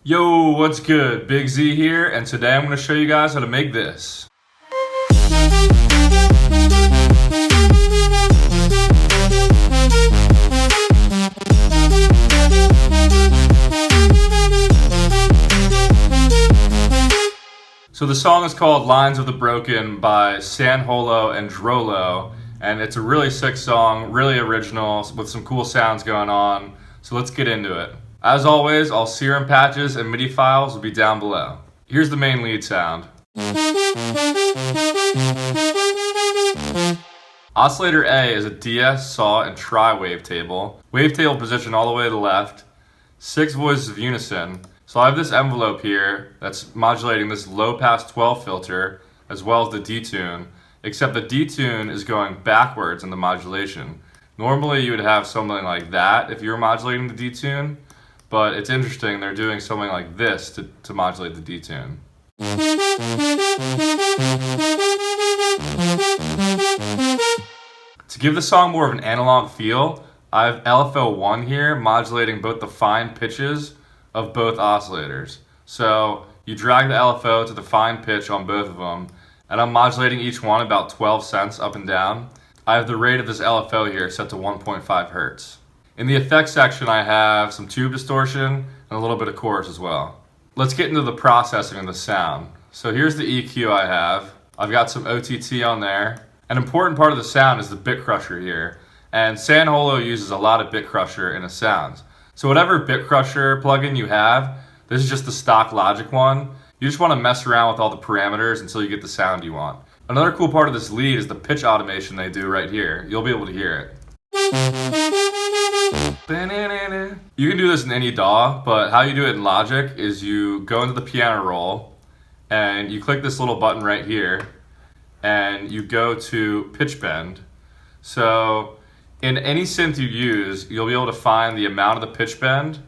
Yo, what's good? Big Z here, and today I'm going to show you guys how to make this. So the song is called Lines of the Broken by Holo and Droeloe, and it's a really sick song, really original, with some cool sounds going on. So let's get into it. As always, all serum patches and MIDI files will be down below. Here's the main lead sound. Oscillator A is a DS, saw, and tri wavetable. Wavetable position all the way to the left. 6 voices of unison. So I have this envelope here that's modulating this low pass 12 filter as well as the detune, except the detune is going backwards in the modulation. Normally you would have something like that if you were modulating the detune, but it's interesting, they're doing something like this to modulate the detune. To give the song more of an analog feel, I have LFO1 here modulating both the fine pitches of both oscillators. So you drag the LFO to the fine pitch on both of them, and I'm modulating each one about 12 cents up and down. I have the rate of this LFO here set to 1.5 hertz. In the effects section, I have some tube distortion and a little bit of chorus as well. Let's get into the processing of the sound. So here's the EQ I have. I've got some OTT on there. An important part of the sound is the bit crusher here. And Holo uses a lot of bit crusher in his sounds. So whatever bit crusher plugin you have, this is just the stock Logic one. You just want to mess around with all the parameters until you get the sound you want. Another cool part of this lead is the pitch automation they do right here. You'll be able to hear it. You can do this in any DAW, but how you do it in Logic is you go into the piano roll and you click this little button right here and you go to pitch bend. So in any synth you use, you'll be able to find the amount of the pitch bend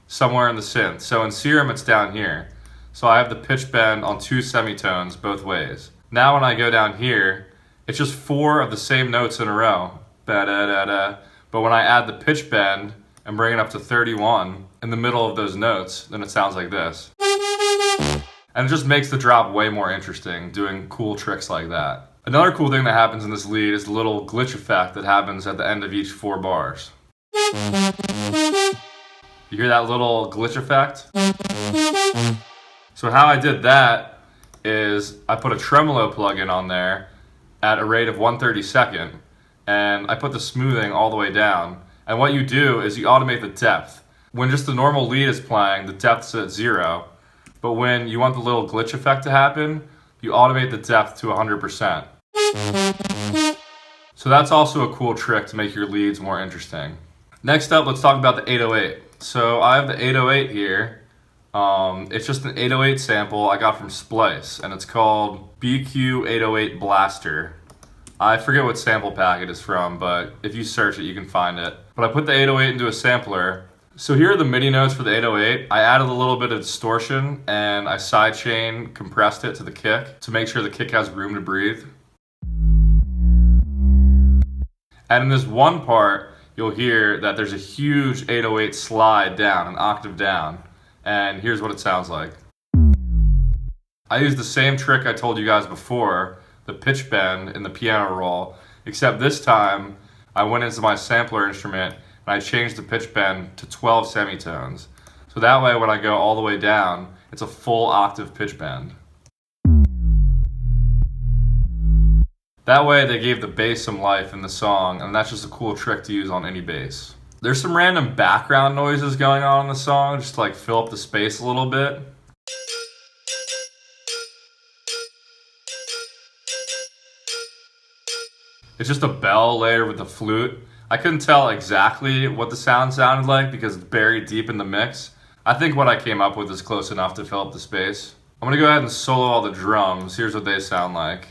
somewhere in the synth. So in Serum, it's down here. So I have the pitch bend on 2 semitones both ways. Now when I go down here, it's just 4 of the same notes in a row. Ba-da-da-da. But when I add the pitch bend and bring it up to 31 in the middle of those notes, then it sounds like this. And it just makes the drop way more interesting, doing cool tricks like that. Another cool thing that happens in this lead is the little glitch effect that happens at the end of each 4 bars. You hear that little glitch effect? So how I did that is I put a tremolo plugin on there at a rate of 1/32, and I put the smoothing all the way down. And what you do is you automate the depth. When just the normal lead is playing, the depth's at 0. But when you want the little glitch effect to happen, you automate the depth to 100%. So that's also a cool trick to make your leads more interesting. Next up, let's talk about the 808. So I have the 808 here. It's just an 808 sample I got from Splice, and it's called BQ808 Blaster. I forget what sample pack it is from, but if you search it, you can find it. But I put the 808 into a sampler. So here are the MIDI notes for the 808. I added a little bit of distortion, and I sidechain compressed it to the kick to make sure the kick has room to breathe. And in this one part, you'll hear that there's a huge 808 slide down, an octave down. And here's what it sounds like. I used the same trick I told you guys before, the pitch bend in the piano roll, except this time I went into my sampler instrument and I changed the pitch bend to 12 semitones. So that way when I go all the way down, it's a full octave pitch bend. That way they gave the bass some life in the song, and that's just a cool trick to use on any bass. There's some random background noises going on in the song, just to like fill up the space a little bit. It's just a bell layered with a flute. I couldn't tell exactly what the sound sounded like because it's buried deep in the mix. I think what I came up with is close enough to fill up the space. I'm gonna go ahead and solo all the drums. Here's what they sound like.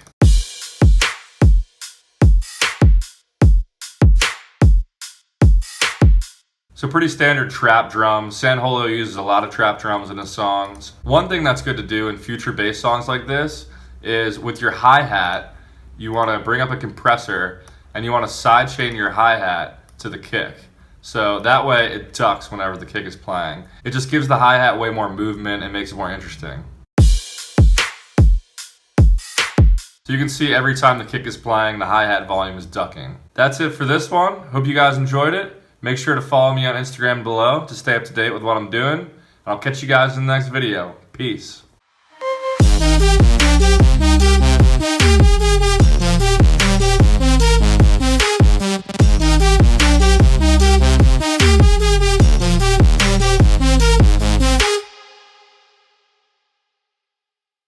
So pretty standard trap drums. Holo uses a lot of trap drums in his songs. One thing that's good to do in future bass songs like this is with your hi-hat, you want to bring up a compressor and you want to sidechain your hi-hat to the kick. So that way it ducks whenever the kick is playing. It just gives the hi-hat way more movement and makes it more interesting. So you can see every time the kick is playing, the hi-hat volume is ducking. That's it for this one. Hope you guys enjoyed it. Make sure to follow me on Instagram below to stay up to date with what I'm doing. And I'll catch you guys in the next video. Peace.